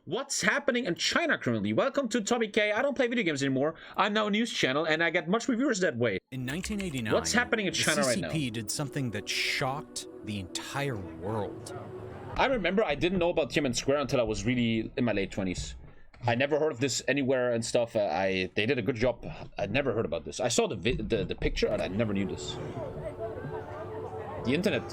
What's happening in China currently? Welcome to TommyKay. I don't play video games anymore. I'm now a news channel and I get much reviewers that way. In 1989, what's happening in China right now? The CCP did something that shocked the entire world. I remember I didn't know about Tiananmen Square until I was really in my late 20s. I never heard of this anywhere and stuff. They did a good job. I'd never heard about this. I saw the picture and I never knew this. The internet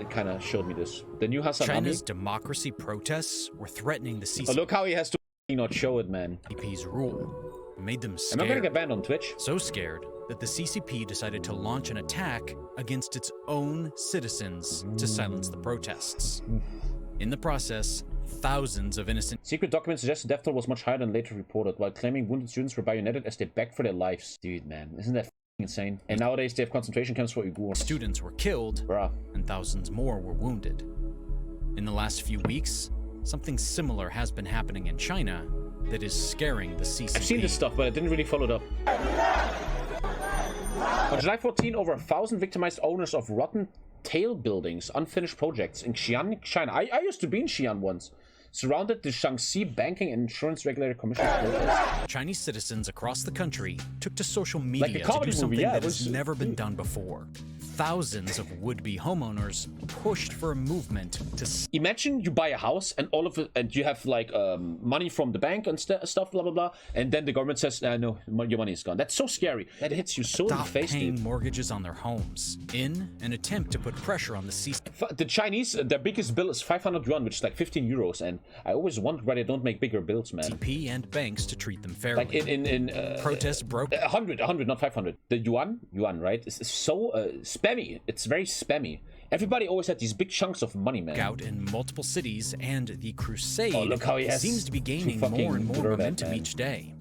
kind of showed me this. The new Hassan China's democracy protests were threatening the CCP's oh, look how he has to not show it, man. rule. It made them scared. Am I gonna get banned on Twitch? So scared that the CCP decided to launch an attack against its own citizens to silence the protests. In the process, thousands of innocent secret documents suggest the death toll was much higher than later reported, while claiming wounded students were bayoneted as they begged for their lives. Dude, man, isn't that insane? And nowadays they have concentration camps for Uyghurs. Students were killed, and thousands more were wounded. In the last few weeks, something similar has been happening in China that is scaring the CCP. I've seen this stuff, but I didn't really follow it up. On July 14, over 1,000 victimized owners of rotten tail buildings, unfinished projects in Xi'an, China. I used to be in Xi'an once. Surrounded the Shaanxi Banking and Insurance Regulatory Commission. Chinese citizens across the country took to social media to do something that has never been done before. Thousands of would-be homeowners pushed for a movement to... Imagine you buy a house and all of it, and you have like money from the bank and stuff, blah, blah, blah. And then the government says, no, your money is gone. That's so scary. That hits you so in the face, paying dude. Mortgages on their homes in an attempt to put pressure on the CCP. The Chinese, their biggest bill is 500 yuan, which is like 15 euros. And I always wonder why they don't make bigger bills, man. CCP and banks to treat them fairly. Like protests broke 100, not 500. The yuan, right? It's so spammy. It's very spammy. Everybody always had these big chunks of money, man. Out in multiple cities, and the crusade look how he seems to be gaining more and more momentum each day.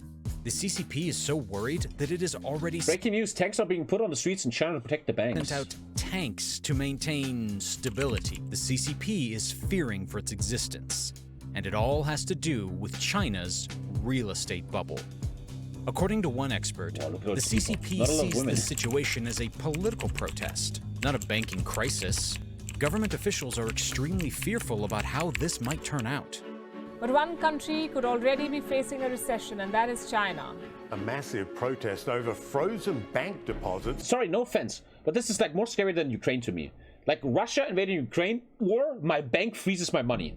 The CCP is so worried that it is already... Breaking news, tanks are being put on the streets in China to protect the banks. Sent out tanks to maintain stability. The CCP is fearing for its existence. And it all has to do with China's real estate bubble. According to one expert, the CCP sees this situation as a political protest, not a banking crisis. Government officials are extremely fearful about how this might turn out. But one country could already be facing a recession, and that is China. A massive protest over frozen bank deposits. Sorry, no offense, but this is like more scary than Ukraine to me. Like Russia invading Ukraine, or my bank freezes my money.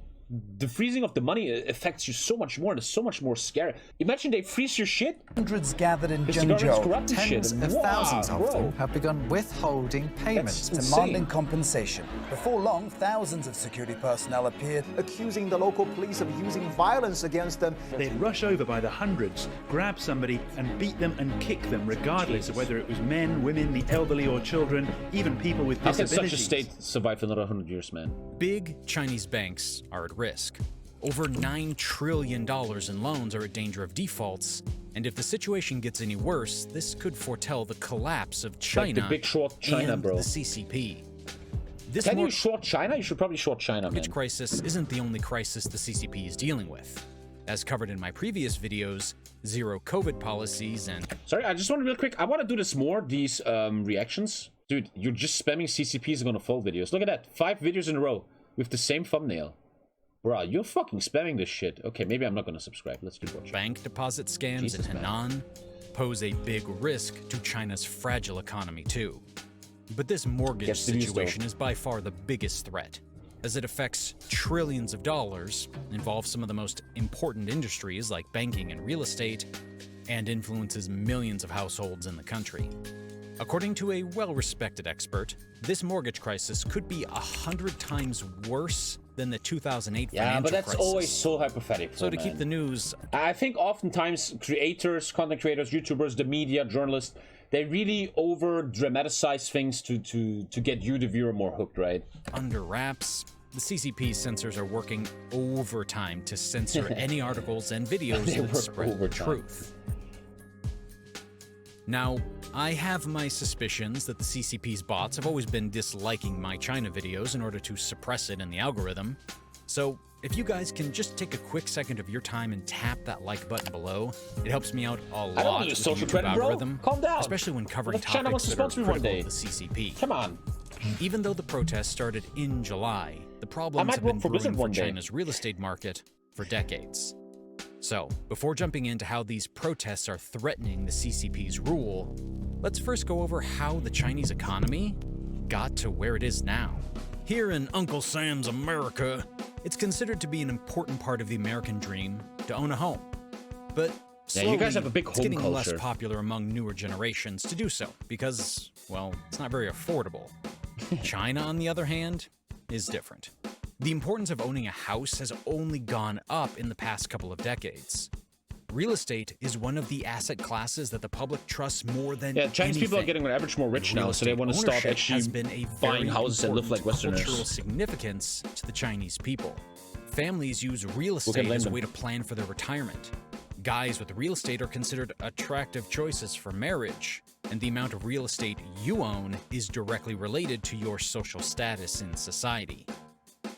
The freezing of the money affects you so much more and it's so much more scary. Imagine they freeze your shit. Hundreds gathered in Zhengzhou. Tens of thousands of them have begun withholding payments, demanding compensation. Before long, thousands of security personnel appeared, accusing the local police of using violence against them. They'd rush over by the hundreds, grab somebody and beat them and kick them, regardless of whether it was men, women, the elderly or children, even people with disabilities. How can such a state survive for another 100 years, man? Big Chinese banks are at risk. Over $9 trillion in loans are at danger of defaults, and if the situation gets any worse, this could foretell the collapse of China, like the big short China, and bro. the CCP. Can you short China? You should probably short China, man. Mortgage crisis isn't the only crisis the CCP is dealing with. As covered in my previous videos, zero COVID policies and... Sorry, I just want to real quick, I want to do this more, these reactions. Dude, you're just spamming CCPs are gonna fall videos. Look at that, 5 videos in a row with the same thumbnail. Bro, you're fucking spamming this shit. Okay, maybe I'm not gonna subscribe. Let's keep watching. Bank deposit scams in Henan pose a big risk to China's fragile economy too. But this mortgage situation is by far the biggest threat, as it affects trillions of dollars, involves some of the most important industries like banking and real estate, and influences millions of households in the country. According to a well-respected expert, this mortgage crisis could be 100 times worse than the 2008 financial crisis. Yeah, but that's always so hypothetical. So to keep the news... I think oftentimes creators, content creators, YouTubers, the media, journalists, they really over-dramatize things to get you, the viewer, more hooked, right? Under wraps, the CCP censors are working overtime to censor any articles and videos that spread the truth. Now, I have my suspicions that the CCP's bots have always been disliking my China videos in order to suppress it in the algorithm. So, if you guys can just take a quick second of your time and tap that like button below, it helps me out a lot with the YouTube algorithm, calm down. Especially when covering topics that are critical of the CCP. Come on. Even though the protests started in July, the problems have been brewing for China's real estate market for decades. So, before jumping into how these protests are threatening the CCP's rule, let's first go over how the Chinese economy got to where it is now. Here in Uncle Sam's America, it's considered to be an important part of the American dream to own a home. But slowly, you guys have a big home it's getting culture. less popular among newer generations to do so because, well, it's not very affordable. China, on the other hand, is different. The importance of owning a house has only gone up in the past couple of decades. Real estate is one of the asset classes that the public trusts more than Chinese anything. people are getting on average more rich now, so they want to start actually buying houses and live like Westerners. Cultural significance to the Chinese people. Families use real estate as a way to plan for their retirement. Guys with real estate are considered attractive choices for marriage, and the amount of real estate you own is directly related to your social status in society.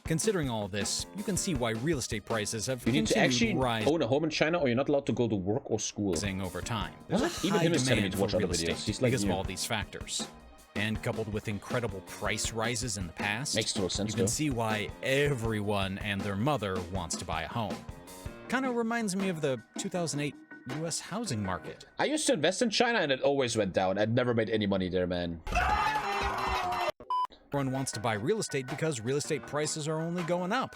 Considering all this, you can see why real estate prices have You need to actually rising own a home in China, or you're not allowed to go to work or school. over time. What? There's a Even high him is telling me demand to watch for other real estate videos. He's like because of you. all these factors. And coupled with incredible price rises in the past, Makes total sense, you can though. see why everyone and their mother wants to buy a home. Kind of reminds me of the 2008 US housing market. I used to invest in China and it always went down. I'd never made any money there, man. Everyone wants to buy real estate because real estate prices are only going up.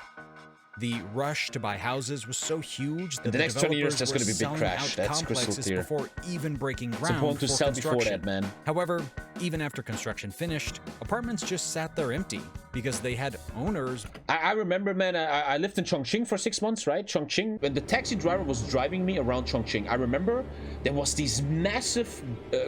The rush to buy houses was so huge that the next 20 years, there's going to be a big crash. That's crystal clear. Before even breaking ground. It's important to for sell before construction. that, man. However, even after construction finished, apartments just sat there empty because they had owners. I remember, man, I lived in Chongqing for 6 months, right? Chongqing, when the taxi driver was driving me around Chongqing, I remember there was these massive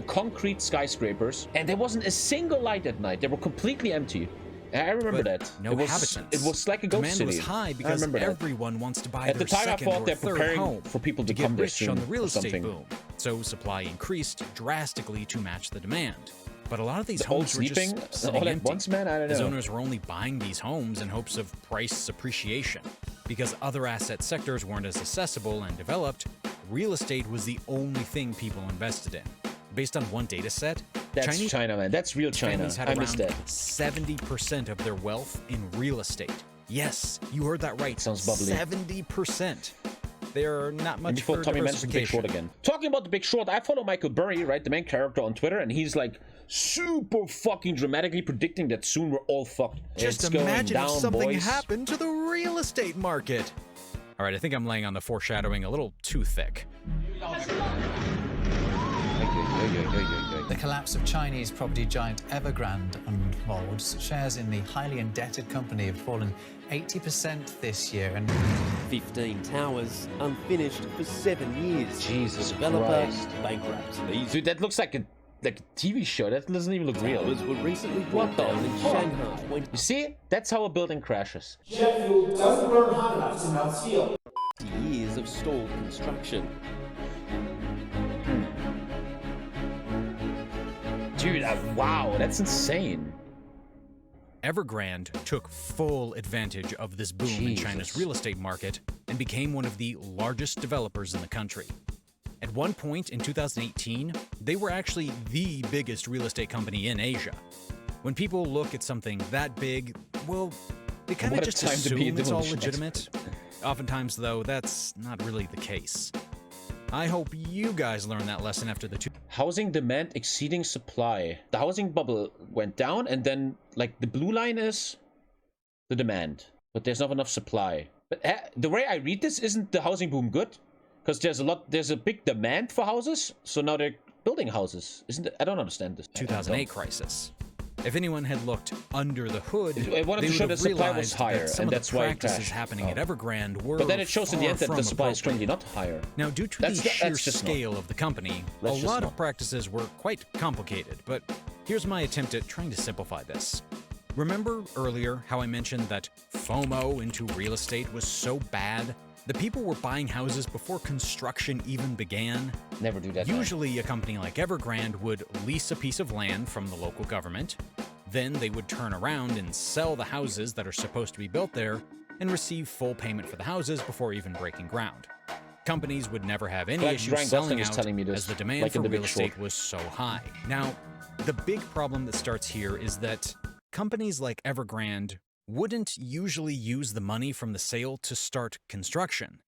concrete skyscrapers, and there wasn't a single light at night. They were completely empty. I remember that. No inhabitants. It was like a ghost Demand city. was high because everyone wants to buy At the their time, I second thought or they're third preparing home for people to get come there rich soon on the real or estate something. boom. So supply increased drastically to match the demand. But a lot of these The old homes were sleeping just sitting all at empty. once, man. I don't As know. owners were only buying these homes in hopes of price appreciation. Because other asset sectors weren't as accessible and developed, real estate was the only thing people invested in. Based on one data set, That's Chinese China, man. That's real China. families had I around missed that. 70% of their wealth in real estate. Yes, you heard that right. Sounds bubbly. 70%. They're not much Before for Tommy mentioned The Big Short diversification. again. Talking about The Big Short, I follow Michael Burry, right, the main character on Twitter, and he's like super fucking dramatically predicting that soon we're all fucked. Just It's going imagine down, if something boys. happened to the real estate market. All right, I think I'm laying on the foreshadowing a little too thick. The collapse of Chinese property giant Evergrande and Mods shares in the highly indebted company have fallen 80% this year, and 15 towers unfinished for 7 years. Jesus Developer Christ. bankrupt. These Dude, that looks like a TV show. That doesn't even look real. towers were recently What brought the down in fuck? Shanghai. You see? That's how a building crashes. 20 years of stalled construction. Dude, wow, that's insane. Evergrande took full advantage of this boom in China's real estate market and became one of the largest developers in the country. At one point in 2018, they were actually the biggest real estate company in Asia. When people look at something that big, well, they kind of What a just time to be a assume it's all demolition legitimate. Oftentimes, though, that's not really the case. I hope you guys learned that lesson after the Housing demand exceeding supply. The housing bubble went down, and then, like, the blue line is the demand. But there's not enough supply. But the way I read this, isn't the housing boom good? Because there's a big demand for houses, so now they're building houses. Isn't it? I don't understand this. 2008 crisis. If anyone had looked under the hood, It wanted they to show would the have supply was realized higher, that some and of that's the why it practices crashed. happening at Evergrande were But then it shows in the far end that from the supply is appropriate. currently not higher. Now, due to That's the ju- sheer that's just not. scale of the company, That's a just lot not. of practices were quite complicated, but here's my attempt at trying to simplify this. Remember earlier how I mentioned that FOMO into real estate was so bad that people were buying houses before construction even began? Never do that. man. Usually, a company like Evergrande would lease a piece of land from the local government. Then they would turn around and sell the houses that are supposed to be built there and receive full payment for the houses before even breaking ground. Companies would never have any Like issue Ryan selling Gosling is out telling me this, as the demand like for in The real Big estate Short. was so high. Now, the big problem that starts here is that companies like Evergrande wouldn't usually use the money from the sale to start construction.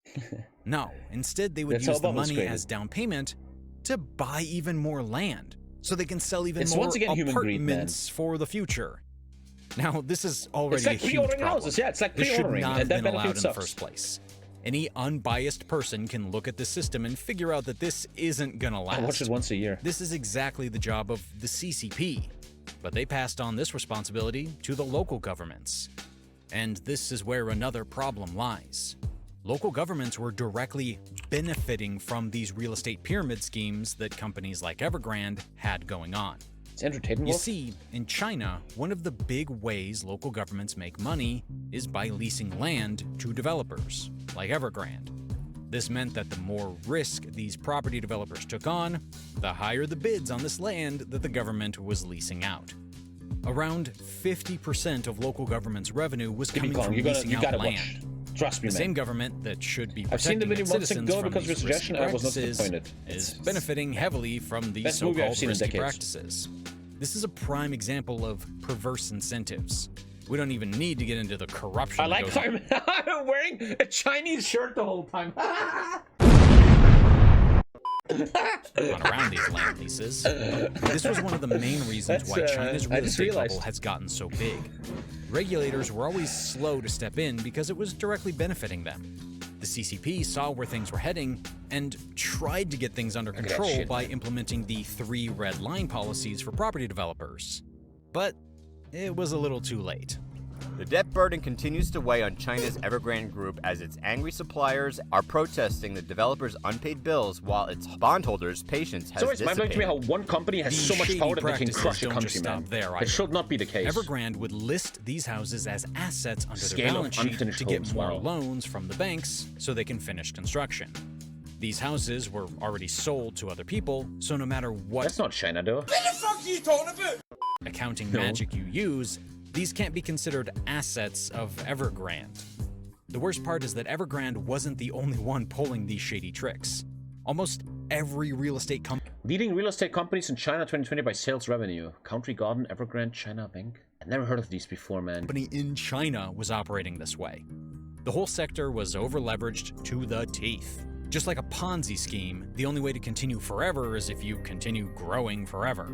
No, instead they would use the money as down payment to buy even more land, so they can sell even more apartments for the future. Now, this is already a huge problem. Houses. Yeah, it's like pre-ordering. This should not have been allowed in the first place. Any unbiased person can look at the system and figure out that this isn't gonna last. I watch it once a year. This is exactly the job of the CCP, but they passed on this responsibility to the local governments. And this is where another problem lies. Local governments were directly benefiting from these real estate pyramid schemes that companies like Evergrande had going on. It's entertaining. You see, in China, one of the big ways local governments make money is by leasing land to developers, like Evergrande. This meant that the more risk these property developers took on, the higher the bids on this land that the government was leasing out. Around 50% of local government's revenue was coming from leasing out land. Trust me, the same government that should be protecting its citizens from these risky practices is benefiting heavily from these so-called risky practices. This is a prime example of perverse incentives. We don't even need to get into the corruption. I like how I'm wearing a Chinese shirt the whole time. On around these land leases. This was one of the main reasons why China's real estate bubble has gotten so big. Regulators were always slow to step in because it was directly benefiting them. The CCP saw where things were heading and tried to get things under control by implementing the 3 red line policies for property developers. But it was a little too late. The debt burden continues to weigh on China's Evergrande Group as its angry suppliers are protesting the developers' unpaid bills while its bondholders' patience has dissipated. It's mind-blowing to me how one company has so much power that they can crush a country, man. It should not be the case. Evergrande would list these houses as assets under their balance sheet to get more loans from the banks so they can finish construction. These houses were already sold to other people, so no matter what That's not China, though. What the fuck are you talking about? Accounting magic you use, these can't be considered assets of Evergrande. The worst part is that Evergrande wasn't the only one pulling these shady tricks. Almost every real estate company... Leading real estate companies in China 2020 by sales revenue. Country Garden, Evergrande, China Bank. I've never heard of these before, man. Company in China was operating this way. The whole sector was over-leveraged to the teeth. Just like a Ponzi scheme, the only way to continue forever is if you continue growing forever.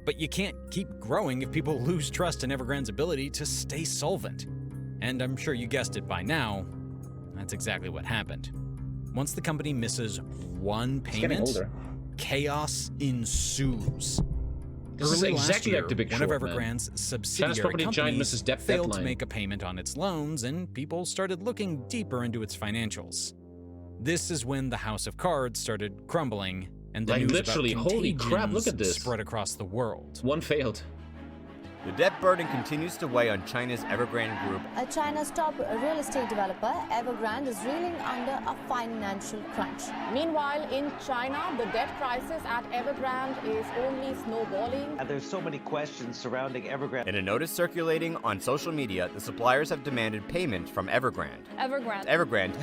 But you can't keep growing if people lose trust in Evergrande's ability to stay solvent. And I'm sure you guessed it by now, that's exactly what happened. Once the company misses one payment, chaos ensues. This is exactly like the Big Short, one of Evergrande's subsidiary companies failed to make a payment on its loans, and people started looking deeper into its financials. This is when the House of Cards started crumbling, and the news about holy crap, look at this. Spread across the world. One failed. The debt burden continues to weigh on China's Evergrande Group. China's top real estate developer, Evergrande, is reeling under a financial crunch. Meanwhile, in China, the debt crisis at Evergrande is only snowballing. There's so many questions surrounding Evergrande. In a notice circulating on social media, the suppliers have demanded payment from Evergrande. Evergrande.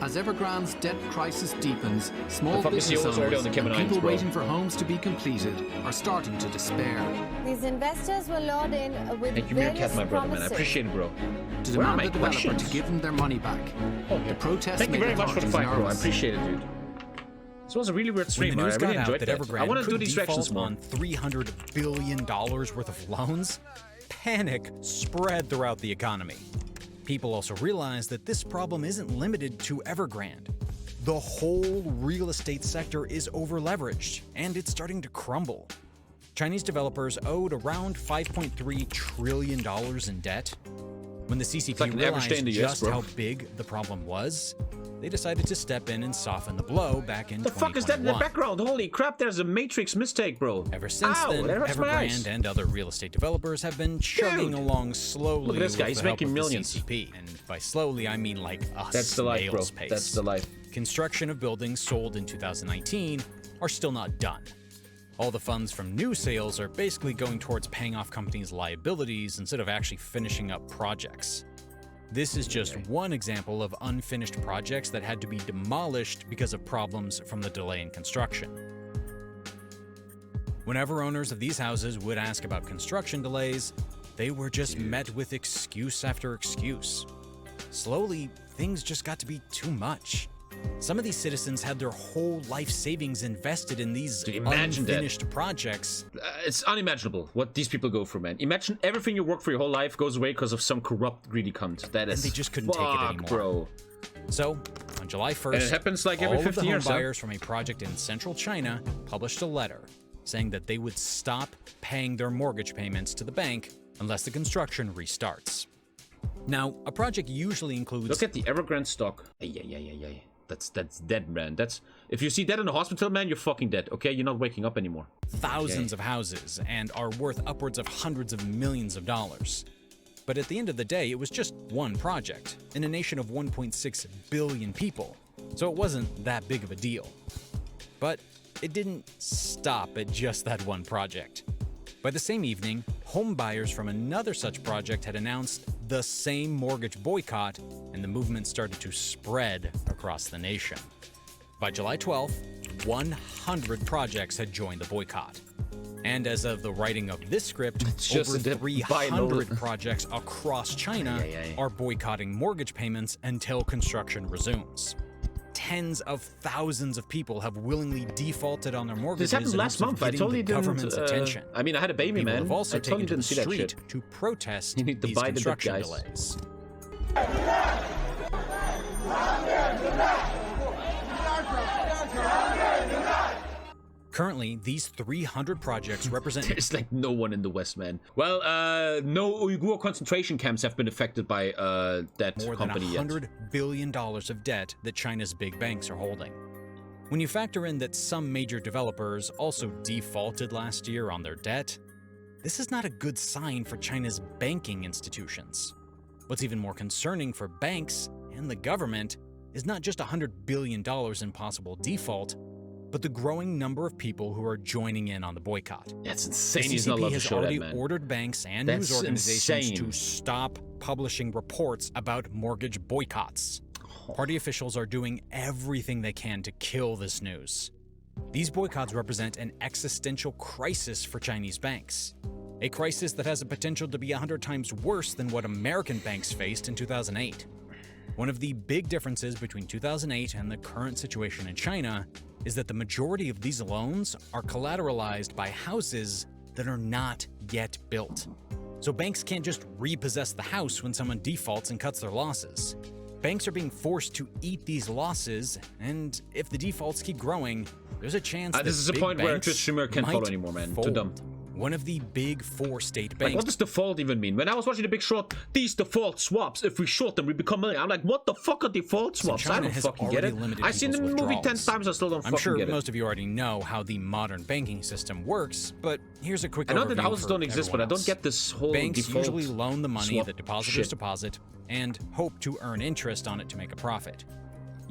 As Evergrande's debt crisis deepens, small business owners and people waiting for homes to be completed are starting to despair. These investors were lured in with Thank you, various Meerkat, my brother, man. I promises. appreciate it, bro. To demand the developer to give them their money back. The protest Thank you very much for the fight, bro. I appreciate it, dude. This was a really weird stream. I really enjoyed that. I want to do these reactions more. On $300 billion worth of loans, panic spread throughout the economy. People also realized that this problem isn't limited to Evergrande. The whole real estate sector is over-leveraged, and it's starting to crumble. Chinese developers owed around $5.3 trillion in debt. When the CCP realized just how big the problem was, they decided to step in and soften the blow back in 2021. The fuck is that in the background? Holy crap, there's a Matrix mistake, bro. Ever since then, Evergrande and other real estate developers have been chugging along slowly. Look at this guy, he's making millions. CCP. And by slowly, I mean like a That's the life, bro. pace. That's the life. Construction of buildings sold in 2019 are still not done. All the funds from new sales are basically going towards paying off companies' liabilities instead of actually finishing up projects. This is just one example of unfinished projects that had to be demolished because of problems from the delay in construction. Whenever owners of these houses would ask about construction delays, they were just met with excuse after excuse. Slowly, things just got to be too much. Some of these citizens had their whole life savings invested in these unfinished projects. It's unimaginable what these people go through, man. Imagine everything you worked for your whole life goes away because of some corrupt, greedy cunt. That is, and they just couldn't take it anymore, bro. So, on July 1st, and it happens like every 50 years. All of the home buyers from a project in central China published a letter saying that they would stop paying their mortgage payments to the bank unless the construction restarts. Now, a project usually includes... Look at the Evergrande stock. Ay. That's dead, man. That's, if you see that in the hospital, man, you're fucking dead, okay? You're not waking up anymore. Thousands of houses and are worth upwards of hundreds of millions of dollars. But at the end of the day, it was just one project in a nation of 1.6 billion people, so it wasn't that big of a deal. But it didn't stop at just that one project. By the same evening, home buyers from another such project had announced the same mortgage boycott, and the movement started to spread across the nation. By July 12th, 100 projects had joined the boycott. And as of the writing of this script, over 300 projects across China are boycotting mortgage payments until construction resumes. Tens of thousands of people have willingly defaulted on their mortgages. This happened last month. I totally didn't. Attention. I mean, I had a baby, man. Have also I totally taken didn't see that shit. To protest you need to these buy construction the big guys. delays. Currently, these 300 projects represent... There's like no one in the West, man. Well, no Uyghur concentration camps have been affected by that company yet. More than $100 billion of debt that China's big banks are holding. When you factor in that some major developers also defaulted last year on their debt, this is not a good sign for China's banking institutions. What's even more concerning for banks and the government is not just $100 billion in possible default, but the growing number of people who are joining in on the boycott. That's insane. The He's not allowed to show already that, man. ordered banks and news organizations to stop publishing reports about mortgage boycotts. Party officials are doing everything they can to kill this news. These boycotts represent an existential crisis for Chinese banks. A crisis that has the potential to be 100 times worse than what American banks faced in 2008. One of the big differences between 2008 and the current situation in China is that the majority of these loans are collateralized by houses that are not yet built. So banks can't just repossess the house when someone defaults and cuts their losses. Banks are being forced to eat these losses, and if the defaults keep growing, there's a chance that this is a point where a Twitch streamer can't follow anymore, man. Too dumb. One of the big four state banks. Like, what does default even mean? When I was watching The Big Short, these default swaps, if we short them, we become million. I'm like, what the fuck are default swaps? I don't fucking get it. I've seen the movie 10 times, I still don't fucking get it. I'm sure most of you already know how the modern banking system works, but here's a quick overview. I know that houses don't exist, but I don't get this whole banks default usually loan the money that depositors shit. deposit and hope to earn interest on it to make a profit.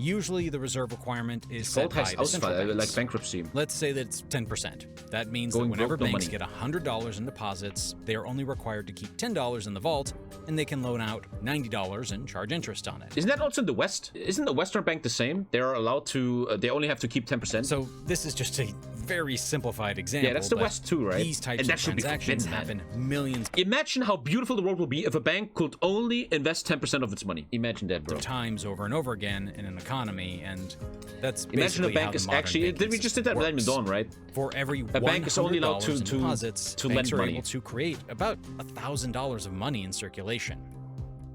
Usually, the reserve requirement is set by the central banks. Like bankruptcy. Let's say that it's 10%. That means that whenever banks get $100 in deposits, they are only required to keep $10 in the vault, and they can loan out $90 and charge interest on it. Isn't that also in the West? Isn't the Western bank the same? They're allowed to, they only have to keep 10%? So this is just a very simplified example. Yeah, that's the West too, right? These types of transactions happen millions. Imagine how beautiful the world would be if a bank could only invest 10% of its money. Imagine that, bro. Times over and over again in an economy, and that's imagine a bank is actually. We just did that with Edmund Dawn, right? For every a bank is only allowed to deposits, to banks lend are money. able to create about $1,000 of money in circulation.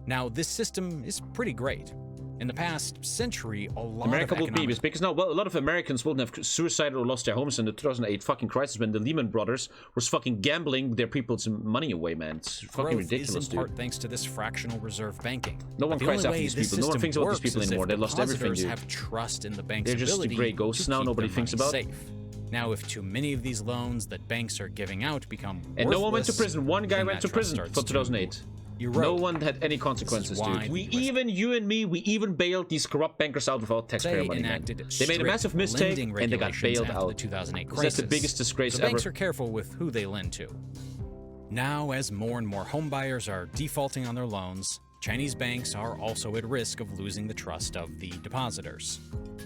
Now, this system is pretty great. In the past century, a lot America of will be because now, well, a lot of Americans will have suicided or lost their homes in the 2008 fucking crisis when the Lehman Brothers was fucking gambling their people's money away, man. It's fucking ridiculous, is in part thanks to this fractional reserve banking. No one cries after these people. No one thinks about these people anymore. They lost everything, dude. Have trust in the bank's They're just ability gray ghosts now. Nobody thinks about. Safe. Now, if too many of these loans that banks are giving out become and no one went to prison. One guy went to prison for 2008. No one had any consequences, dude. You and me, we even bailed these corrupt bankers out without taxpayer money. They made a massive mistake and they got bailed out. The 2008 crisis. That's the biggest disgrace ever. Banks are careful with who they lend to. Now, as more and more homebuyers are defaulting on their loans, Chinese banks are also at risk of losing the trust of the depositors.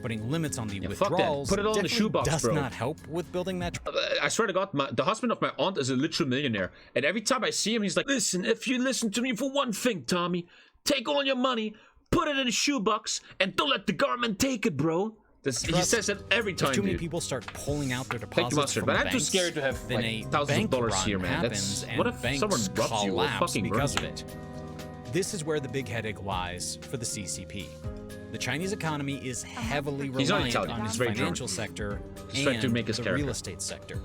Putting limits on the withdrawals Put it all in the shoebox, does bro. not help with building that. I swear to God, the husband of my aunt is a literal millionaire. And every time I see him, he's like, listen, if you listen to me for one thing, Tommy, take all your money, put it in a shoebox, and don't let the government take it, bro. He says that every time, too many people start pulling out their deposits from but the I'm too scared to have like thousands of dollars here, man. That's what if someone robs you or fucking because burns of it. This is where the big headache lies for the CCP. The Chinese economy is heavily reliant on its financial sector and the real estate sector.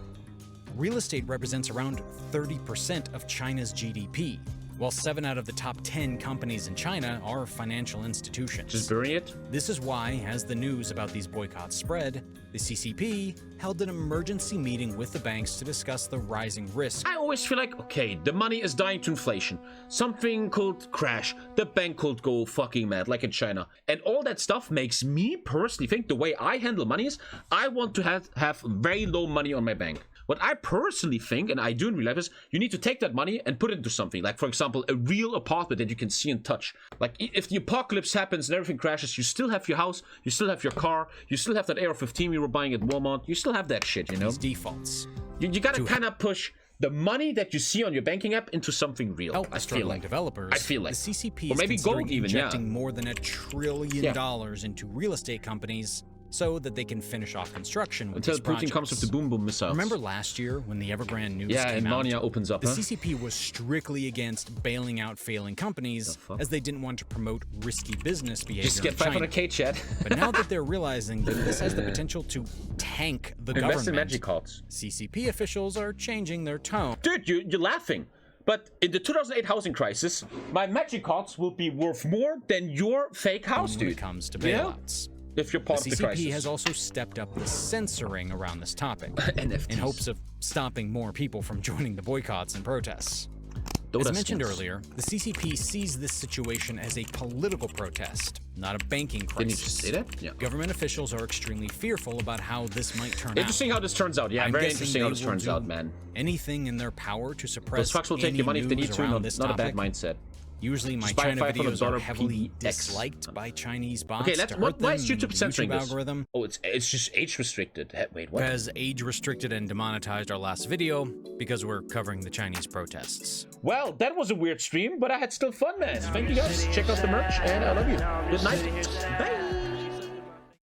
Real estate represents around 30% of China's GDP, while 7 out of the top 10 companies in China are financial institutions. Just bury it? This is why, as the news about these boycotts spread, the CCP held an emergency meeting with the banks to discuss the rising risk. I always feel like, okay, the money is dying to inflation. Something could crash. The bank could go fucking mad, like in China. And all that stuff makes me personally think the way I handle money is, I want to have very low money on my bank. What I personally think, and I do in real life, is you need to take that money and put it into something. Like, for example, a real apartment that you can see and touch. Like, if the apocalypse happens and everything crashes, you still have your house, you still have your car, you still have that AR-15 we were buying at Walmart, you still have that shit, you know? These defaults. You gotta kind of push the money that you see on your banking app into something real. I feel like developers. I feel like the CCP or maybe is gold even, injecting more than $1 trillion into real estate companies so that they can finish off construction with until these Putin projects. comes with the boom boom missiles. Remember last year when the Evergrande news came and out? Mania opens up, the CCP was strictly against bailing out failing companies as they didn't want to promote risky business behavior. Just get 500K, chat. But now that they're realizing that this has the potential to tank the Invest in government, magic cards. CCP officials are changing their tone. Dude, you're laughing. But in the 2008 housing crisis, my magic cards will be worth more than your fake house, dude. When it comes to bailouts. If you're part of the crisis. The CCP has also stepped up the censoring around this topic in hopes of stopping more people from joining the boycotts and protests. As mentioned earlier, the CCP sees this situation as a political protest, not a banking crisis. Didn't you just say that? Yeah. Government officials are extremely fearful about how this might turn out. Interesting how this turns out. Yeah, very interesting how this turns out, man. Anything in their power to suppress those fucks will take your money if they need to. Not a bad mindset. Usually my China videos are heavily disliked by Chinese bots. Okay, why is YouTube censoring this? Algorithm. Oh, it's just age restricted. Wait, what? Because age restricted and demonetized our last video because we're covering the Chinese protests. Well, that was a weird stream, but I had still fun, man. Thank you guys. Check out the merch, and I love you. Good night. Bye.